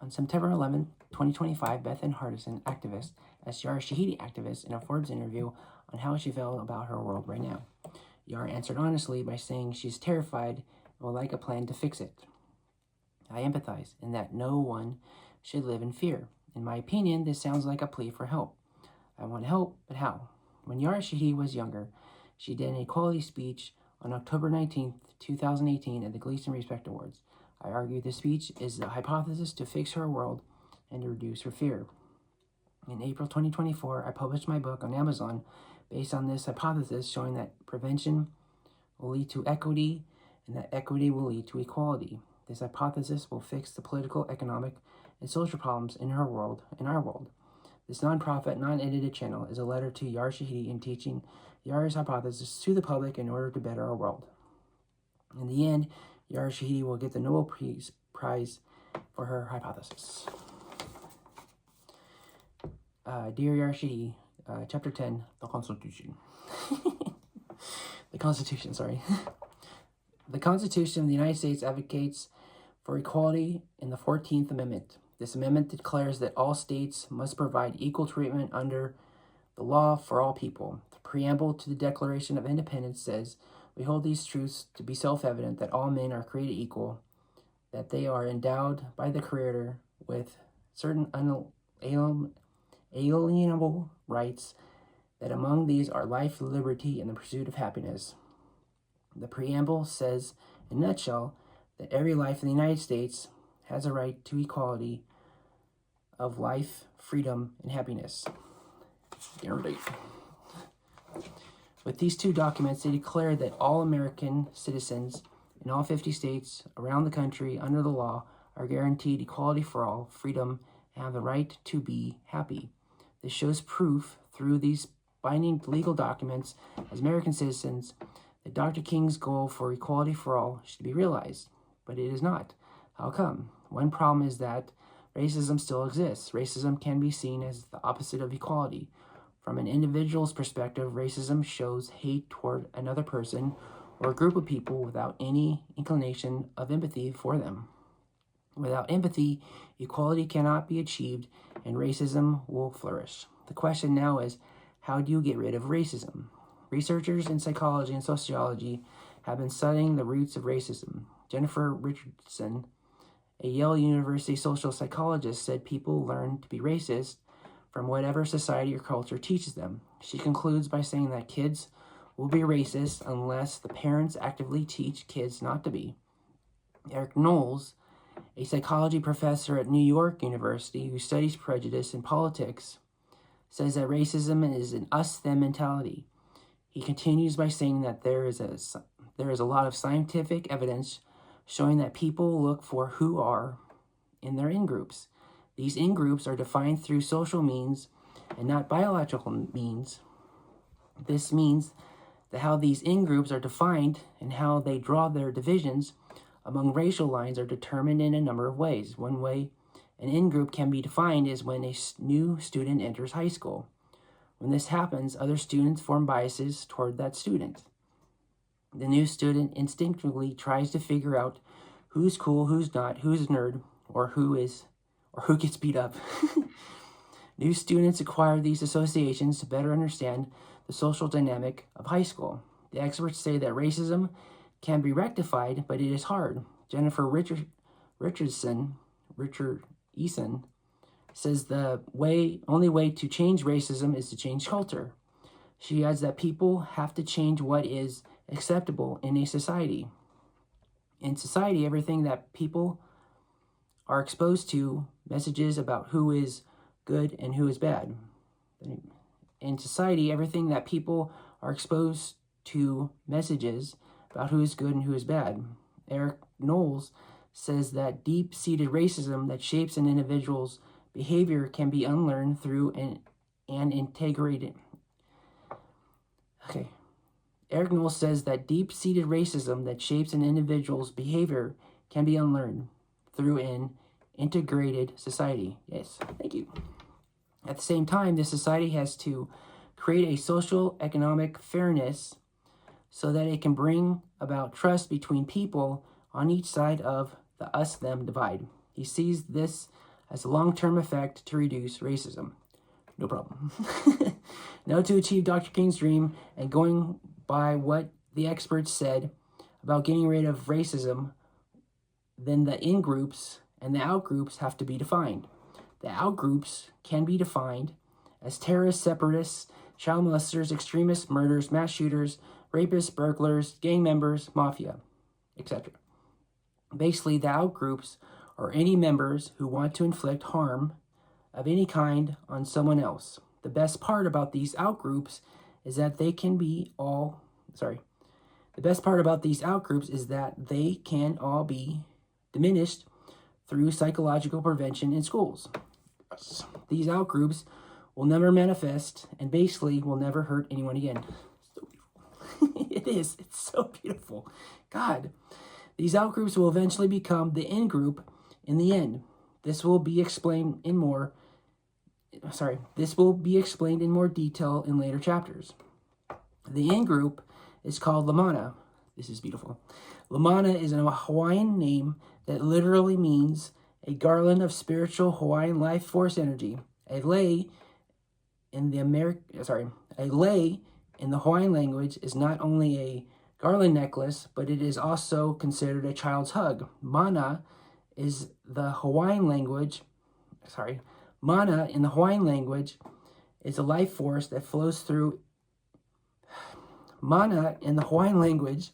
On September 11, 2025, Beth Ann Hardison, activist, asked Yara Shahidi, activist, in a Forbes interview on how she felt about her world right now. Yara answered honestly by saying she's terrified and would like a plan to fix it. I empathize in that no one should live in fear. In my opinion, this sounds like a plea for help. I want help, but how? When Yara Shahidi was younger, she did an equality speech on October 19th, 2018 at the Gleason Respect Awards. I argue this speech is the hypothesis to fix her world and to reduce her fear. In April 2024, I published my book on Amazon based on this hypothesis, showing that prevention will lead to equity and that equity will lead to equality. This hypothesis will fix the political, economic, and social problems in her world, in our world. This nonprofit, non-edited channel is a letter to Yara Shahidi in teaching Yara's hypothesis to the public in order to better our world. In the end, Yara Shahidi will get the Nobel Prize for her hypothesis. Dear Yara Shahidi, Chapter 10, The Constitution. The Constitution of the United States advocates for equality in the 14th Amendment. This amendment declares that all states must provide equal treatment under the law for all people. The preamble to the Declaration of Independence says, "We hold these truths to be self-evident, that all men are created equal, that they are endowed by the Creator with certain unalienable rights, that among these are life, liberty, and the pursuit of happiness." The preamble says, in a nutshell, that every life in the United States has a right to equality of life, freedom, and happiness. With these two documents, they declare that all American citizens in all 50 states around the country under the law are guaranteed equality for all, freedom, and have the right to be happy. This shows proof through these binding legal documents as American citizens that Dr. King's goal for equality for all should be realized, but it is not. How come? One problem is that racism still exists. Racism can be seen as the opposite of equality. From an individual's perspective, racism shows hate toward another person or a group of people without any inclination of empathy for them. Without empathy, equality cannot be achieved and racism will flourish. The question now is, how do you get rid of racism? Researchers in psychology and sociology have been studying the roots of racism. Jennifer Richardson, a Yale University social psychologist, said people learn to be racist from whatever society or culture teaches them. She concludes by saying that kids will be racist unless the parents actively teach kids not to be. Eric Knowles, a psychology professor at New York University who studies prejudice in politics, says that racism is an us-them mentality. He continues by saying that there is a lot of scientific evidence showing that people look for who are in their in-groups. These in-groups are defined through social means and not biological means. This means that how these in-groups are defined and how they draw their divisions among racial lines are determined in a number of ways. One way an in-group can be defined is when a new student enters high school. When this happens, other students form biases toward that student. The new student instinctively tries to figure out who's cool, who's not, who's a nerd, or who gets beat up. New students acquire these associations to better understand the social dynamic of high school. The experts say that racism can be rectified, but it is hard. Jennifer Richardson says the only way to change racism is to change culture. She adds that people have to change what is acceptable in a society. In society, everything that people are exposed to messages about who is good and who is bad. In society, everything that people are exposed to messages about who is good and who is bad. Eric Knowles says that deep-seated racism that shapes an individual's behavior can be unlearned through an integrated. Eric Knowles says that deep-seated racism that shapes an individual's behavior can be unlearned through an integrated society. Yes, thank you. At the same time, this society has to create a social economic fairness so that it can bring about trust between people on each side of the us-them divide. He sees this as a long-term effect to reduce racism. No problem. Now, to achieve Dr. King's dream and going by what the experts said about getting rid of racism, then the in-groups and the out-groups have to be defined. The out-groups can be defined as terrorists, separatists, child molesters, extremists, murderers, mass shooters, rapists, burglars, gang members, mafia, etc. Basically, the out-groups are any members who want to inflict harm of any kind on someone else. The best part about these out-groups is that they can all be diminished through psychological prevention in schools. These out-groups will never manifest and basically will never hurt anyone again. So beautiful. It's so beautiful. God, these out-groups will eventually become the in-group in the end. This will be explained in more detail in later chapters. The in-group is called Lamana. This is beautiful. Lamana is a Hawaiian name that literally means a garland of spiritual Hawaiian life force energy. A lei in the Hawaiian language is not only a garland necklace, but it is also considered a child's hug. Mana in the Hawaiian language is a life force that flows through. Mana in the Hawaiian language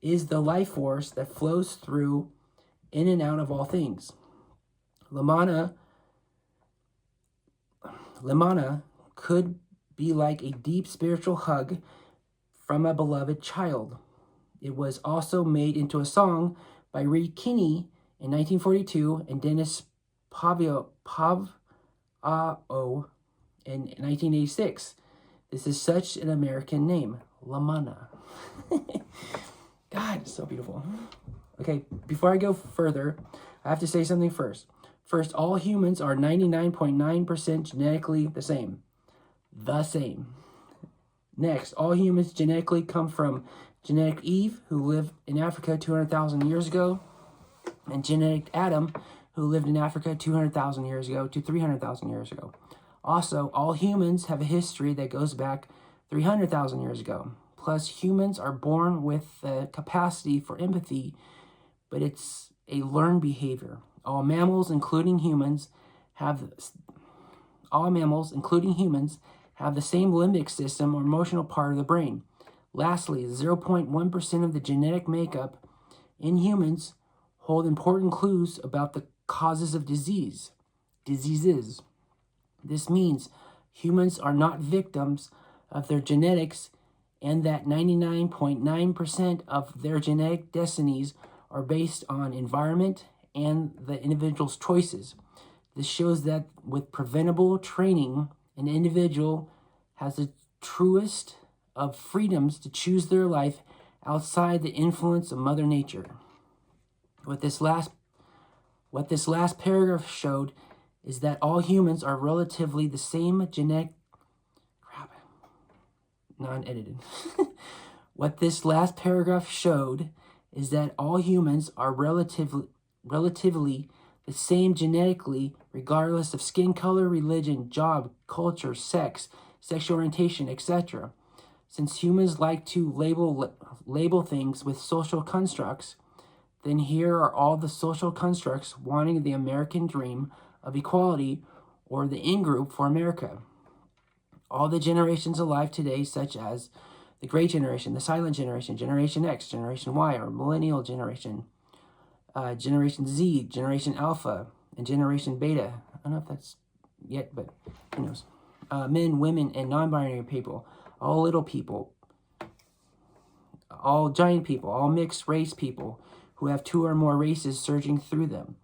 is the life force that flows through in and out of all things. Lamana could be like a deep spiritual hug from a beloved child. It was also made into a song by Reed Kinney in 1942 and Dennis Pavao in 1986. This is such an American name, Lamana. God, it's so beautiful. Okay, before I go further, I have to say something first. First, all humans are 99.9% genetically the same. Next, all humans genetically come from genetic Eve, who lived in Africa 200,000 years ago, and genetic Adam, who lived in Africa 200,000 years ago to 300,000 years ago. Also, all humans have a history that goes back 300,000 years ago. Plus, humans are born with the capacity for empathy, but it's a learned behavior. All mammals, including humans, have the same limbic system or emotional part of the brain. Lastly, 0.1% of the genetic makeup in humans hold important clues about the causes of diseases. This means humans are not victims of their genetics, and that 99.9% of their genetic destinies are based on environment and the individual's choices. This shows that with preventable training, an individual has the truest of freedoms to choose their life outside the influence of Mother Nature. What this last paragraph showed is that all humans are relatively the same genetic... non-edited. What this last paragraph showed is that all humans are relatively the same genetically, regardless of skin color, religion, job, culture, sex, sexual orientation, etc. Since humans like to label things with social constructs, then here are all the social constructs wanting the American dream of equality, or the in-group for America. All the generations alive today, such as the Great Generation, the Silent Generation, Generation X, Generation Y, or Millennial Generation, Generation Z, Generation Alpha, and Generation Beta. I don't know if that's yet, but who knows. Men, women, and non-binary people, all little people, all giant people, all mixed race people who have two or more races surging through them,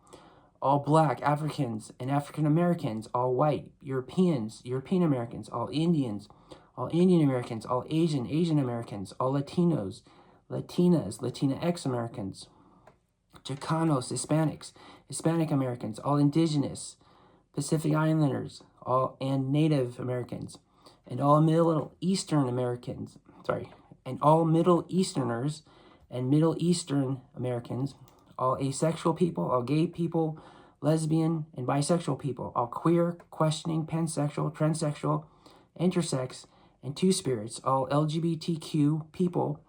all Black, Africans, and African Americans, all white, Europeans, European Americans, all Indians, all Indian Americans, all Asian, Asian Americans, all Latinos, Latinas, Latinx Americans, Chicanos, Hispanics, Hispanic Americans, all Indigenous, Pacific Islanders, all and Native Americans, and all Middle Eastern Americans, and all Middle Easterners and Middle Eastern Americans, all asexual people, all gay people, lesbian, and bisexual people, all queer, questioning, pansexual, transsexual, intersex, and two-spirits, all LGBTQ people,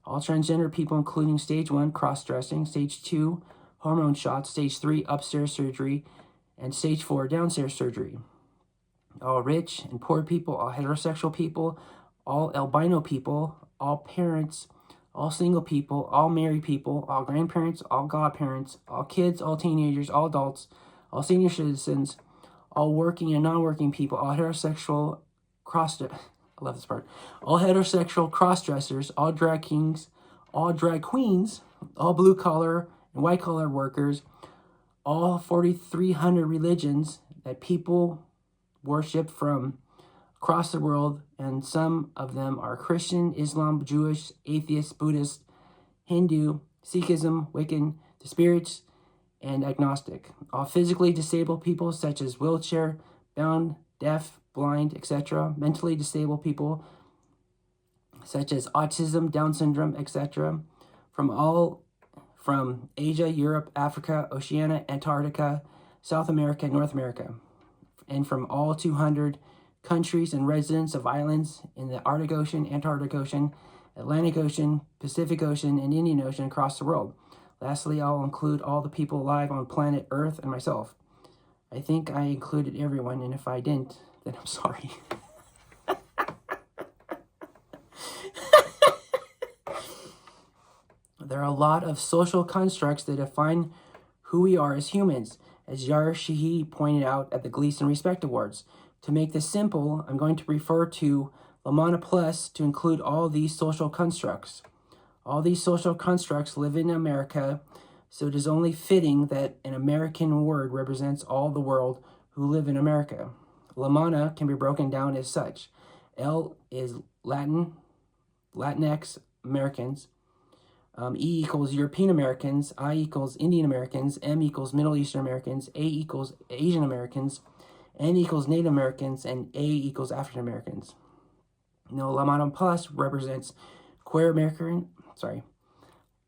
all transgender people, including stage 1, cross-dressing, stage 2, hormone shots, stage 3, upstairs surgery, and stage 4, downstairs surgery. All rich and poor people, all heterosexual people, all albino people, all parents, all single people, all married people, all grandparents, all godparents, all kids, all teenagers, all adults, all senior citizens, all working and non-working people, all heterosexual I love this part. All heterosexual cross-dressers, all drag kings, all drag queens, all blue-collar and white-collar workers, all 4,300 religions that people worship from across the world, and some of them are Christian, Islam, Jewish, atheist, Buddhist, Hindu, Sikhism, Wiccan, the spirits, and agnostic. All physically disabled people such as wheelchair bound, deaf, blind, etc. Mentally disabled people such as autism, Down syndrome, etc. From Asia, Europe, Africa, Oceania, Antarctica, South America, North America, and from all 200 countries and residents of islands in the Arctic Ocean, Antarctic Ocean, Atlantic Ocean, Pacific Ocean, and Indian Ocean across the world. Lastly, I'll include all the people alive on planet Earth and myself. I think I included everyone, and if I didn't, then I'm sorry. There are a lot of social constructs that define who we are as humans, as Yara Shahidi pointed out at the Gleason Respect Awards. To make this simple, I'm going to refer to Lamana Plus to include all these social constructs. All these social constructs live in America, so it is only fitting that an American word represents all the world who live in America. Lamana can be broken down as such. L is Latinx Americans. E equals European Americans. I equals Indian Americans. M equals Middle Eastern Americans. A equals Asian Americans. N equals Native Americans. And A equals African Americans. Now, Lamana Plus represents queer American.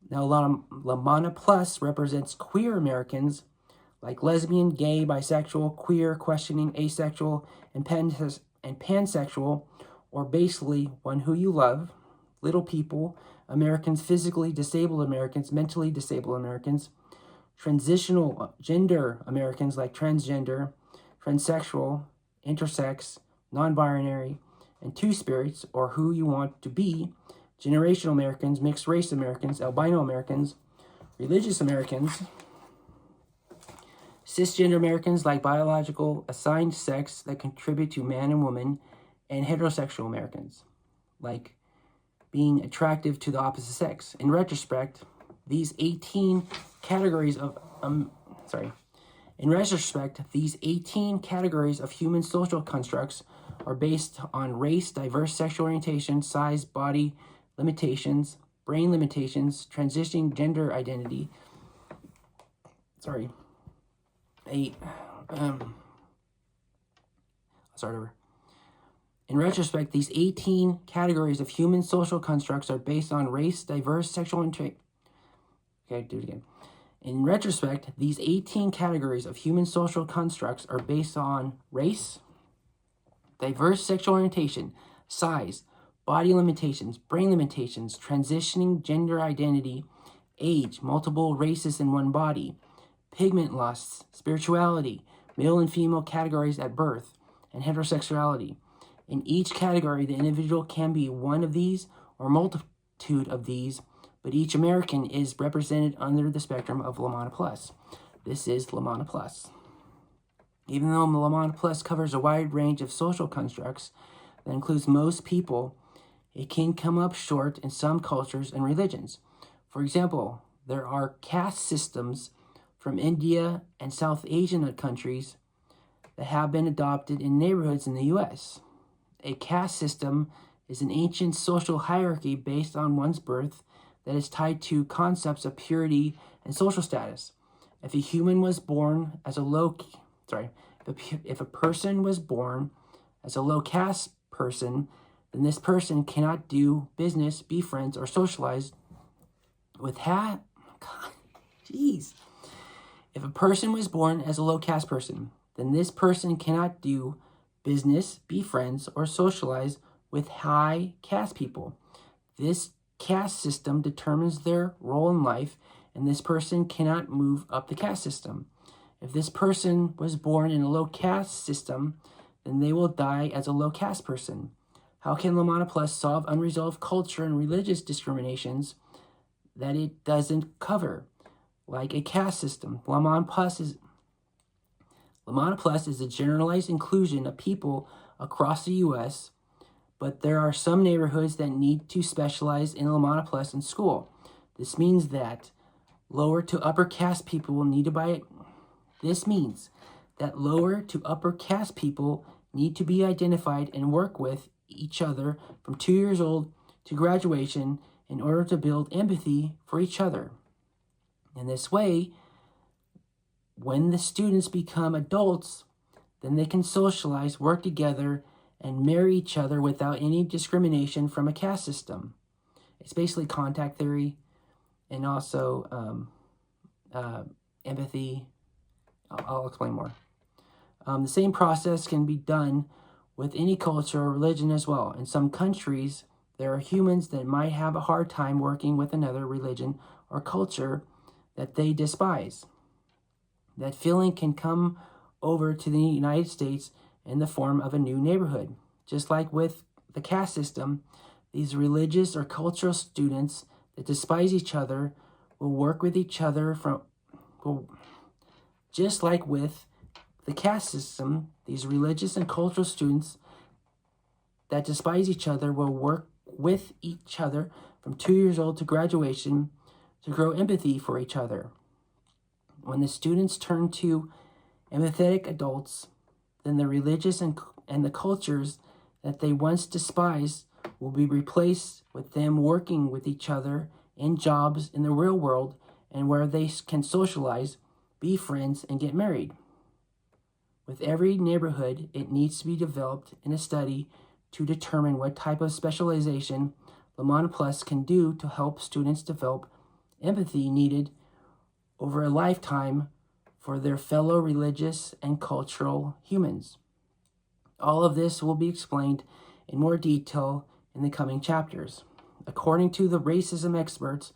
Now, Lamana Plus represents queer Americans like lesbian, gay, bisexual, queer, questioning, asexual, and pansexual, or basically one who you love, little people, Americans, physically disabled Americans, mentally disabled Americans, transitional gender Americans like transgender, transsexual, intersex, non-binary, and two-spirits, or who you want to be, generational Americans, mixed race Americans, albino Americans, religious Americans, cisgender Americans like biological assigned sex that contribute to man and woman, and heterosexual Americans like being attractive to the opposite sex. In retrospect, these 18 categories of human social constructs are based on race, diverse sexual orientation, size, body limitations, brain limitations, transitioning gender identity. In retrospect, these 18 categories of human social constructs are based on race, diverse sexual orientation. Okay, do it again. In retrospect, these 18 categories of human social constructs are based on race, diverse sexual orientation, size, body limitations, brain limitations, transitioning gender identity, age, multiple races in one body, pigment lusts, spirituality, male and female categories at birth, and heterosexuality. In each category, the individual can be one of these or multitude of these, but each American is represented under the spectrum of Lamana Plus. This is Lamana Plus. Even though Lamana Plus covers a wide range of social constructs that includes most people, it can come up short in some cultures and religions. For example, there are caste systems from India and South Asian countries that have been adopted in neighborhoods in the U.S. A caste system is an ancient social hierarchy based on one's birth that is tied to concepts of purity and social status. If a human was born as if a person was born as a low caste person, then this person cannot do business, be friends, or socialize with If If a person was born as a low caste person, then this person cannot do business, be friends, or socialize with high caste people. This caste system determines their role in life, and this person cannot move up the caste system. If this person was born in a low caste system, then they will die as a low caste person. How can Lamana Plus solve unresolved culture and religious discriminations that it doesn't cover, like a caste system? Lamana Plus is a generalized inclusion of people across the U.S., but there are some neighborhoods that need to specialize in Lamana Plus in school. This means that lower to upper caste people will need to buy it. This means that lower to upper caste people need to be identified and work with each other from 2 years old to graduation in order to build empathy for each other. In this way, when the students become adults, then they can socialize, work together, and marry each other without any discrimination from a caste system. It's basically contact theory and also empathy. I'll explain more. The same process can be done with any culture or religion as well. In some countries, there are humans that might have a hard time working with another religion or culture that they despise. That feeling can come over to the United States in the form of a new neighborhood. Just like with the caste system, these religious or cultural students that despise each other will work with each other just like with the caste system, these religious and cultural students that despise each other will work with each other from 2 years old to graduation to grow empathy for each other. When the students turn to empathetic adults, then the religious and the cultures that they once despised will be replaced with them working with each other in jobs in the real world and where they can socialize, be friends, and get married. With every neighborhood, it needs to be developed in a study to determine what type of specialization Lamana Plus can do to help students develop empathy needed over a lifetime for their fellow religious and cultural humans. All of this will be explained in more detail in the coming chapters. According to the racism experts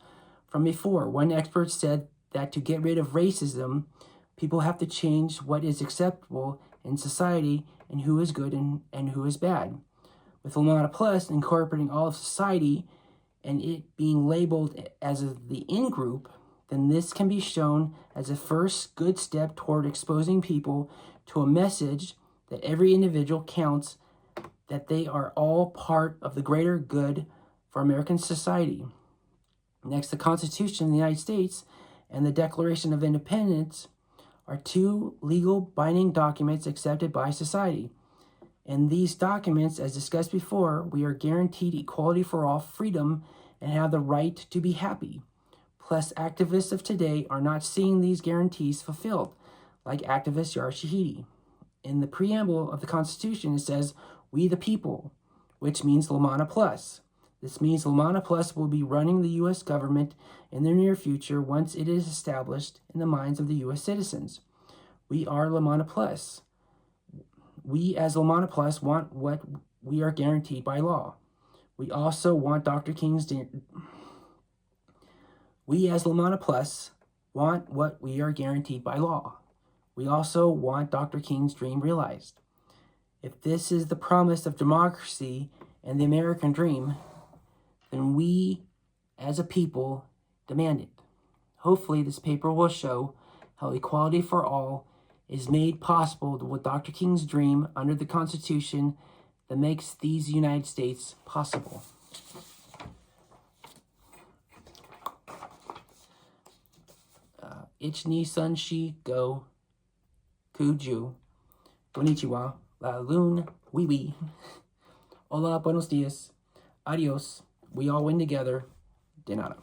from before, one expert said that to get rid of racism, people have to change what is acceptable in society and who is good and who is bad. With Lamana Plus incorporating all of society and it being labeled as the in-group, then this can be shown as a first good step toward exposing people to a message that every individual counts, that they are all part of the greater good for American society. Next, the Constitution of the United States and the Declaration of Independence are two legal binding documents accepted by society. In these documents, as discussed before, we are guaranteed equality for all, freedom, and have the right to be happy. Plus, activists of today are not seeing these guarantees fulfilled, like activist Yara Shahidi. In the preamble of the Constitution, it says, "We the people," which means Lamana Plus. This means Lamana Plus will be running the U.S. government in the near future once it is established in the minds of the U.S. citizens. We are Lamana Plus. We as Lamana Plus want what we are guaranteed by law. We also want Dr. King's... We as Lamana Plus want what we are guaranteed by law. We also want Dr. King's dream realized. If this is the promise of democracy and the American dream, then we, as a people, demand it. Hopefully, this paper will show how equality for all is made possible with Dr. King's dream under the Constitution that makes these United States possible. Ichni Sunshi Go Kuju Konnichiwa La Lune Wee Wee Hola, buenos dias. Adios. We all win together. De nada.